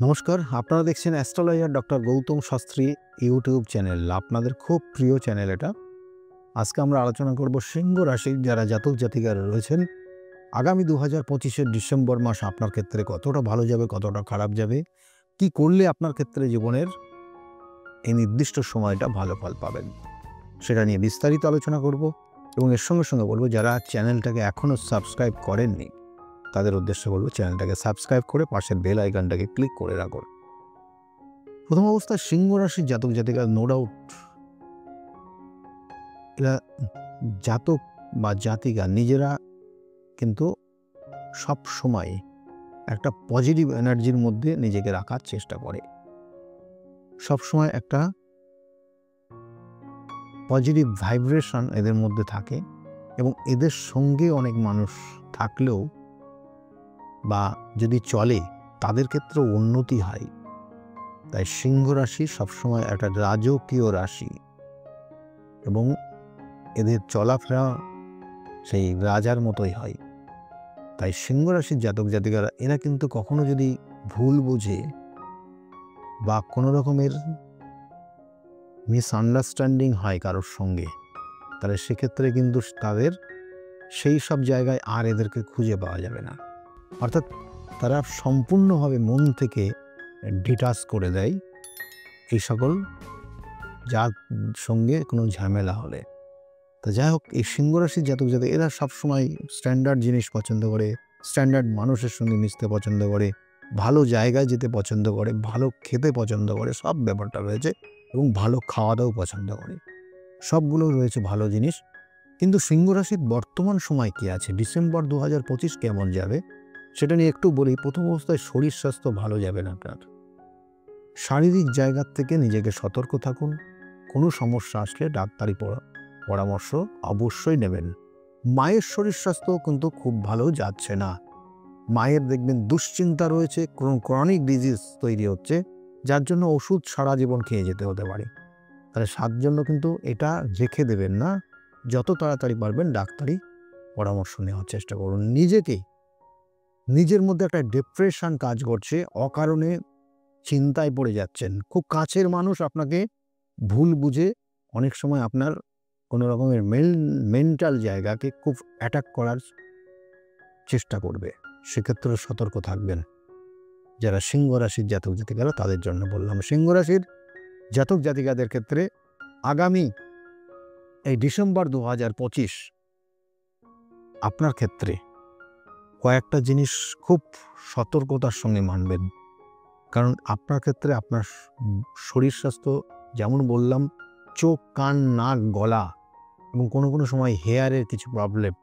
নমস্কার, আপনারা দেখছেন astrologer doctor Gautam Shastri YouTube channel. আপনাদের খুব প্রিয় চ্যানেল এটা। আজকে আমরা আলোচনা করব সিংহ রাশির যারা জাতক জাতিকারা রয়েছেন, আগামী ২০২৫-এর ডিসেম্বর মাস আপনার ক্ষেত্রে কতটা ভালো যাবে, কতটা খারাপ যাবে, কি করলে আপনার ক্ষেত্রে জীবনের এই নির্দিষ্ট সময়টা ভালো ফল পাবেন, সেটা নিয়ে বিস্তারিত আলোচনা করব। এবং এর সঙ্গে সঙ্গে বলবো, যারা চ্যানেলটাকে এখনও সাবস্ক্রাইব করেননি তাদের উদ্দেশ্যে বলবো, চ্যানেলটাকে সাবস্ক্রাইব করে পাশের বেল আইকনটাকে ক্লিক করে রাখুন। প্রথম অবস্থায় সিংহ রাশির জাতক জাতিকা, নো ডাউট এরা জাতক বা জাতিকা নিজেরা কিন্তু সব সময় একটা পজিটিভ এনার্জির মধ্যে নিজেকে রাখার চেষ্টা করে। সব সময় একটা পজিটিভ ভাইব্রেশন এদের মধ্যে থাকে এবং এদের সঙ্গে অনেক মানুষ থাকলেও বা যদি চলে তাদের ক্ষেত্রেও উন্নতি হয়। তাই সিংহ রাশি সবসময় একটা রাজকীয় রাশি এবং এদের চলাফেরা সেই রাজার মতোই হয়। তাই সিংহ রাশির জাতক জাতিকারা এরা কিন্তু কখনো যদি ভুল বুঝে বা কোনো রকমের মিসআন্ডারস্ট্যান্ডিং হয় কারোর সঙ্গে, তাহলে সেক্ষেত্রে কিন্তু তাদের সেই সব জায়গায় আর এদেরকে খুঁজে পাওয়া যাবে না। অর্থাৎ তারা সম্পূর্ণভাবে মন থেকে ডিটাচ করে দেয় এই সকল যার সঙ্গে কোনো ঝামেলা হলে। তো যাই হোক, এই সিংহ রাশির জাতক জাতিক এরা সবসময় স্ট্যান্ডার্ড জিনিস পছন্দ করে, স্ট্যান্ডার্ড মানুষের সঙ্গে মিশতে পছন্দ করে, ভালো জায়গায় যেতে পছন্দ করে, ভালো খেতে পছন্দ করে, সব ব্যাপারটা রয়েছে। এবং ভালো খাওয়া দাওয়া পছন্দ করে, সবগুলো রয়েছে ভালো জিনিস। কিন্তু সিংহ রাশির বর্তমান সময় কী আছে, ডিসেম্বর ২০২৫ কেমন যাবে সেটা নিয়ে একটু বলি। প্রথম অবস্থায় শরীর স্বাস্থ্য ভালো যাবে না আপনার। শারীরিক জায়গার থেকে নিজেকে সতর্ক থাকুন। কোনো সমস্যা আসলে ডাক্তারি পরামর্শ অবশ্যই নেবেন। মায়ের শরীর স্বাস্থ্য কিন্তু খুব ভালো যাচ্ছে না। মায়ের দেখবেন দুশ্চিন্তা রয়েছে, কোনো ক্রনিক ডিজিজ তৈরি হচ্ছে, যার জন্য ওষুধ সারা জীবন খেয়ে যেতে হতে পারে। তাহলে তার জন্য কিন্তু এটা রেখে দেবেন না, যত তাড়াতাড়ি পারবেন ডাক্তারি পরামর্শ নেওয়ার চেষ্টা করুন। নিজের মধ্যে একটা ডিপ্রেশন কাজ করছে, অকারণে চিন্তায় পড়ে যাচ্ছেন। খুব কাছের মানুষ আপনাকে ভুল বুঝে অনেক সময় আপনার কোনো রকমের মেন্টাল জায়গাকে খুব অ্যাটাক করার চেষ্টা করবে, সেক্ষেত্রে সতর্ক থাকবেন। যারা সিংহ রাশির জাতক জাতিকারা তাদের জন্য বললাম। সিংহ রাশির জাতক জাতিকাদের ক্ষেত্রে আগামী এই ডিসেম্বর ২০২৫ আপনার ক্ষেত্রে কয়েকটা জিনিস খুব সতর্কতার সঙ্গে মানবেন। কারণ আপনার ক্ষেত্রে আপনার শরীর স্বাস্থ্য, যেমন বললাম, চোখ, কান, নাক, গলা এবং কোনো কোনো সময় হেয়ারের কিছু প্রবলেম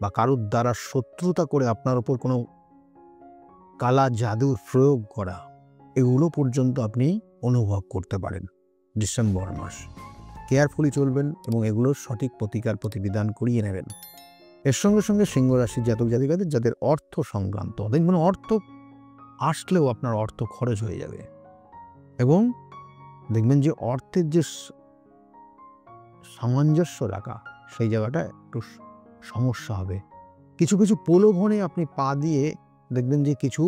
বা কারোর দ্বারা শত্রুতা করে আপনার ওপর কোনো কালা জাদুর প্রয়োগ করা, এগুলো পর্যন্ত আপনি অনুভব করতে পারেন ডিসেম্বর মাস। কেয়ারফুলি চলবেন এবং এগুলোর সঠিক প্রতিবিধান করিয়ে নেবেন। এর সঙ্গে সঙ্গে সিংহ রাশির জাতক জাতিকাদের যাদের অর্থ সংক্রান্ত, দেখবেন অর্থ আসলেও আপনার অর্থ খরচ হয়ে যাবে এবং দেখবেন যে অর্থের যে সামঞ্জস্য রাখা, সেই জায়গাটা একটু সমস্যা হবে। কিছু কিছু প্রলোভনে আপনি পা দিয়ে দেখবেন যে কিছু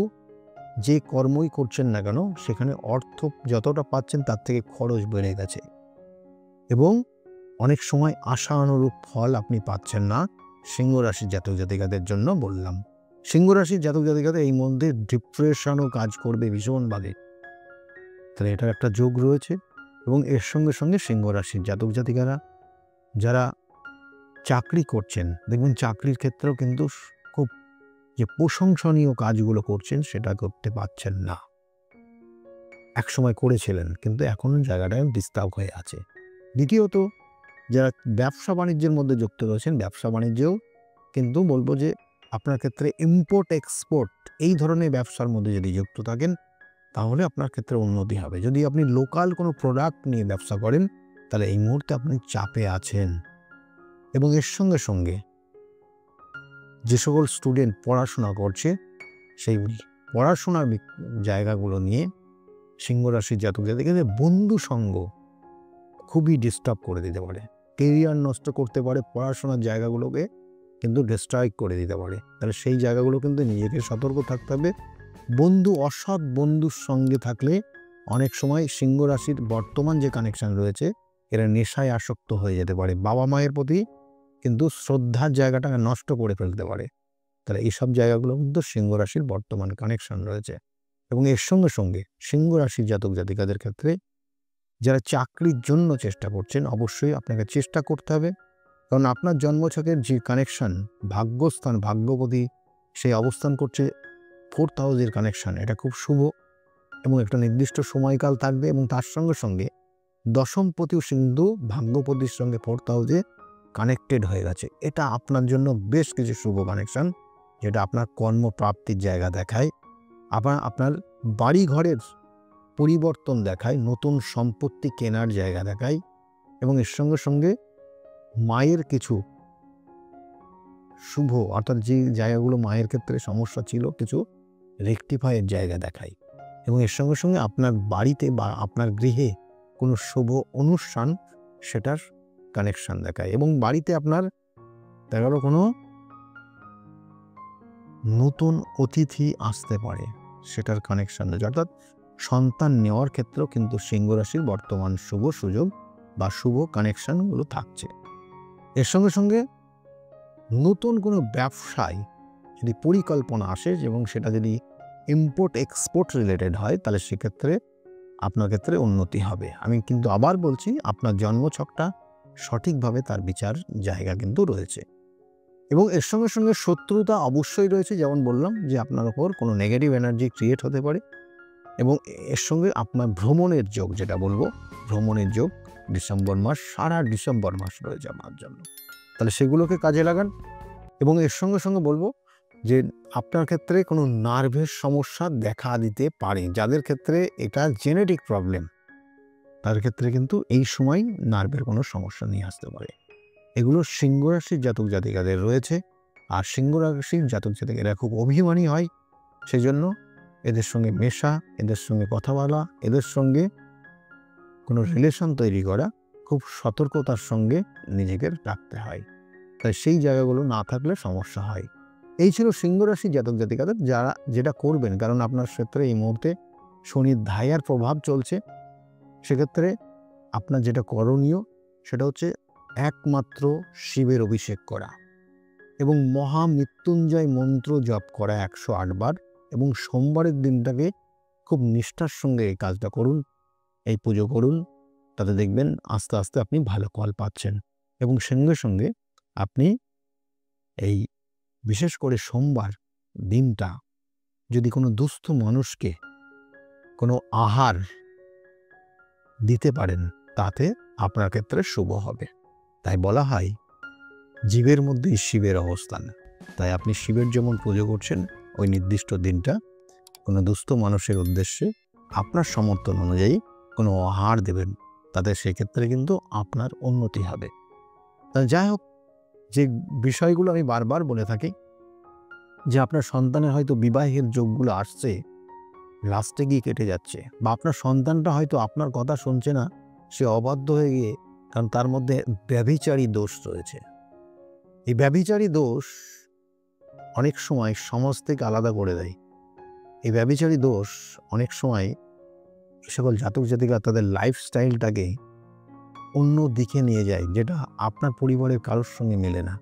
যে কর্মই করছেন না কেন, সেখানে অর্থ যতটা পাচ্ছেন তার থেকে খরচ বেড়ে গেছে এবং অনেক সময় আশানুরূপ ফল আপনি পাচ্ছেন না। সিংহ রাশির জাতক জাতিকাদের জন্য বললাম। সিংহ রাশির জাতক জাতিকাদের এই মধ্যে ডিপ্রেশনও কাজ করবে ভীষণভাবে, তাহলে এটার একটা যোগ রয়েছে। এবং এর সঙ্গে সঙ্গে সিংহ রাশির জাতক জাতিকারা যারা চাকরি করছেন, দেখবেন চাকরির ক্ষেত্রেও কিন্তু খুব যে প্রশংসনীয় কাজগুলো করছেন সেটা করতে পারছেন না। একসময় করেছিলেন, কিন্তু এখন জায়গাটায় ডিস্টার্ব হয়ে আছে। দ্বিতীয়ত, যারা ব্যবসা বাণিজ্যের মধ্যে যুক্ত রয়েছেন, ব্যবসা বাণিজ্যেও কিন্তু বলবো যে আপনার ক্ষেত্রে ইম্পোর্ট এক্সপোর্ট এই ধরনের ব্যবসার মধ্যে যদি যুক্ত থাকেন, তাহলে আপনার ক্ষেত্রে উন্নতি হবে। যদি আপনি লোকাল কোনো প্রোডাক্ট নিয়ে ব্যবসা করেন, তাহলে এই মুহূর্তে আপনি চাপে আছেন। এবং এর সঙ্গে সঙ্গে যে সকল স্টুডেন্ট পড়াশোনা করছে, সেই পড়াশোনার জায়গাগুলো নিয়ে সিংহ রাশির জাতক জাতিকাদের বন্ধু সঙ্গ খুবই ডিস্টার্ব করে দিতে পারে, কেরিয়ার নষ্ট করতে পারে, পড়াশোনার জায়গাগুলোকে কিন্তু ডিস্ট্রয় করে দিতে পারে। তাহলে সেই জায়গাগুলো কিন্তু নিজেকে সতর্ক থাকতে হবে বন্ধু, অসৎ বন্ধুর সঙ্গে থাকলে অনেক সময় সিংহ রাশির বর্তমান যে কানেকশন রয়েছে এরা নেশায় আসক্ত হয়ে যেতে পারে, বাবা মায়ের প্রতি কিন্তু শ্রদ্ধার জায়গাটাকে নষ্ট করে ফেলতে পারে। তাহলে এইসব জায়গাগুলো কিন্তু সিংহ রাশির বর্তমান কানেকশন রয়েছে। এবং এর সঙ্গে সঙ্গে সিংহ রাশির জাতক জাতিকাদের ক্ষেত্রে যারা চাকরির জন্য চেষ্টা করছেন অবশ্যই আপনাকে চেষ্টা করতে হবে, কারণ আপনার জন্মছকের যে কানেকশন, ভাগ্যস্থান, ভাগ্যপতি সেই অবস্থান করছে 4th হাউসের কানেকশন, এটা খুব শুভ এবং একটা নির্দিষ্ট সময়কাল থাকবে। এবং তার সঙ্গে সঙ্গে দশমপতিও সিন্ধু ভাগ্যপতির সঙ্গে 4th হাউসে কানেক্টেড হয়ে গেছে। এটা আপনার জন্য বেশ কিছু শুভ কানেকশন, যেটা আপনার কর্মপ্রাপ্তির জায়গা দেখায়, আবার আপনার বাড়ি ঘরের পরিবর্তন দেখায়, নতুন সম্পত্তি কেনার জায়গা দেখায় এবং এর সঙ্গে সঙ্গে মায়ের কিছু শুভ, অর্থাৎ যে জায়গাগুলো মায়ের ক্ষেত্রে সমস্যা ছিল কিছু রেকটিফাইয়ের জায়গা দেখায়। এবং এর সঙ্গে সঙ্গে আপনার বাড়িতে বা আপনার গৃহে কোনো শুভ অনুষ্ঠান সেটার কানেকশন দেখায়। এবং বাড়িতে আপনার দেখা গেল কোনো নতুন অতিথি আসতে পারে, সেটার কানেকশন রয়েছে। অর্থাৎ সন্তান নেওয়ার ক্ষেত্রেও কিন্তু সিংহ রাশির বর্তমান শুভ সুযোগ বা শুভ কানেকশনগুলো থাকছে। এর সঙ্গে সঙ্গে নতুন কোনো ব্যবসায় যদি পরিকল্পনা আসে এবং সেটা যদি ইম্পোর্ট এক্সপোর্ট রিলেটেড হয় তাহলে সেক্ষেত্রে আপনার ক্ষেত্রে উন্নতি হবে। আমি কিন্তু আবার বলছি, আপনার জন্মছকটা সঠিকভাবে তার বিচার জায়গা কিন্তু রয়েছে। এবং এর সঙ্গে সঙ্গে শত্রুতা অবশ্যই রয়েছে, যেমন বললাম যে আপনার ওপর কোনো নেগেটিভ এনার্জি ক্রিয়েট হতে পারে। এবং এর সঙ্গে আপনার ভ্রমণের যোগ, যেটা বলবো ভ্রমণের যোগ ডিসেম্বর মাস, সারা ডিসেম্বর মাস রয়েছে আপনার জন্য, তাহলে সেগুলোকে কাজে লাগান। এবং এর সঙ্গে সঙ্গে বলবো যে আপনার ক্ষেত্রে কোনো নার্ভের সমস্যা দেখা দিতে পারে, যাদের ক্ষেত্রে এটা জেনেটিক প্রবলেম তার ক্ষেত্রে কিন্তু এই সময় নার্ভের কোনো সমস্যা নিয়ে আসতে পারে। এগুলো সিংহ রাশির জাতক জাতিকাদের রয়েছে। আর সিংহ রাশির জাতক জাতিকা এরা খুব অভিমানী হয়, সেই জন্য এদের সঙ্গে মেশা, এদের সঙ্গে কথা বলা, এদের সঙ্গে কোনো রিলেশন তৈরি করা খুব সতর্কতার সঙ্গে নিজেকে রাখতে হয়। তাই সেই জায়গাগুলো না থাকলে সমস্যা হয়। এই ছিল সিংহ রাশির জাতক জাতিকাদের যারা যেটা করবেন, কারণ আপনার ক্ষেত্রে এই মুহূর্তে শনির ধাইয়ার প্রভাব চলছে। সেক্ষেত্রে আপনার যেটা করণীয় সেটা হচ্ছে একমাত্র শিবের অভিষেক করা এবং মহামৃত্যুঞ্জয় মন্ত্র জপ করা 108 বার। এবং সোমবারের দিনটাকে খুব নিষ্ঠার সঙ্গে এই কাজটা করুন, এই পুজো করুন, তাতে দেখবেন আস্তে আস্তে আপনি ভালো ফল পাচ্ছেন। এবং সঙ্গে সঙ্গে আপনি এই বিশেষ করে সোমবার দিনটা যদি কোনো দুস্থ মানুষকে কোনো আহার দিতে পারেন তাতে আপনার ক্ষেত্রে শুভ হবে। তাই বলা হয় জীবের মধ্যেই শিবের অবস্থান। তাই আপনি শিবের যেমন পুজো করছেন ওই নির্দিষ্ট দিনটা কোনো দুস্থ মানুষের উদ্দেশ্যে আপনার সমর্থন অনুযায়ী কোনো আহার দেবেন, তাতে সেক্ষেত্রে কিন্তু আপনার উন্নতি হবে। তাই যাই হোক, যে বিষয়গুলো আমি বারবার বলে থাকি যে আপনার সন্তানের হয়তো বিবাহের যোগগুলো আসছে, লাস্টে গিয়ে কেটে যাচ্ছে, বা আপনার সন্তানটা হয়তো আপনার কথা শুনছে না, সে অবাধ্য হয়ে গিয়ে, কারণ তার মধ্যে ব্যভিচারী দোষ রয়েছে। এই ব্যভিচারী দোষ অনেক সময় সমাজ থেকে আলাদা করে দেয়। এই ব্যভিচারী দোষ অনেক সময় সকল জাতক জাতিকা তাদের লাইফস্টাইলটাকে অন্য দিকে নিয়ে যায়, যেটা আপনার পরিবারের কারোর সঙ্গে মেলে না।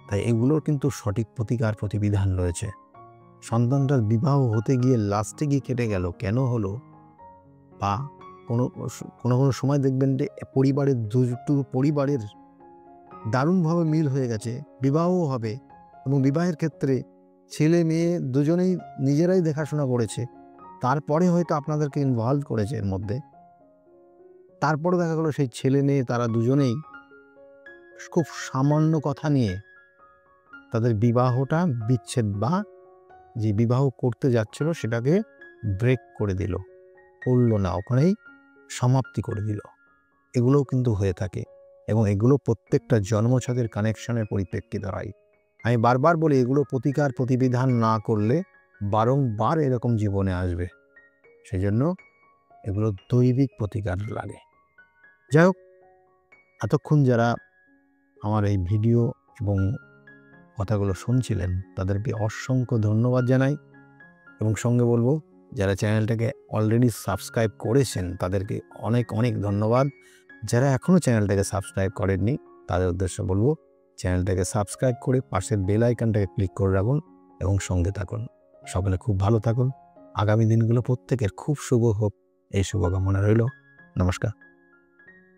তাই এগুলোর কিন্তু সঠিক প্রতিকার প্রতিবিধান রয়েছে। সন্তানটার বিবাহ হতে গিয়ে লাস্টে গিয়ে কেটে গেল, কেন হলো, বা কোনো কোনো কোনো সময় দেখবেন যে পরিবারের দুটো পরিবারের দারুণভাবে মিল হয়ে গেছে, বিবাহও হবে এবং বিবাহের ক্ষেত্রে ছেলে মেয়ে দুজনেই নিজেরাই দেখাশোনা করেছে, তারপরে হয়তো আপনাদেরকে ইনভলভ করেছে এর মধ্যে। তারপরে দেখা গেলো সেই ছেলে মেয়ে তারা দুজনেই খুব সামান্য কথা নিয়ে তাদের বিবাহটা বিচ্ছেদ বা যে বিবাহ করতে যাচ্ছিল সেটাকে ব্রেক করে দিল, করল না, ওখানেই সমাপ্তি করে দিল। এগুলোও কিন্তু হয়ে থাকে এবং এগুলো প্রত্যেকটা জন্মছকের কানেকশনের পরিপ্রেক্ষিতে হয়। আমি বারবার বলি এগুলো প্রতিকার প্রতিবিধান না করলে বারংবার এরকম জীবনে আসবে, সেই জন্য এগুলো দৈবিক প্রতিকার লাগে। যাই হোক, এতক্ষণ যারা আমার এই ভিডিও এবং কথাগুলো শুনছিলেন তাদেরকে অসংখ্য ধন্যবাদ জানাই। এবং সঙ্গে বলবো যারা চ্যানেলটাকে অলরেডি সাবস্ক্রাইব করেছেন তাদেরকে অনেক অনেক ধন্যবাদ। যারা এখনও চ্যানেলটাকে সাবস্ক্রাইব করেননি তাদের উদ্দেশ্যে বলবো চ্যানেলটাকে সাবস্ক্রাইব করে পাশের বেল আইকনটাকে ক্লিক করে রাখুন এবং সঙ্গে থাকুন। সকলে খুব ভালো থাকুন। আগামী দিনগুলো প্রত্যেকের খুব শুভ হোক, এই শুভকামনা রইল। নমস্কার।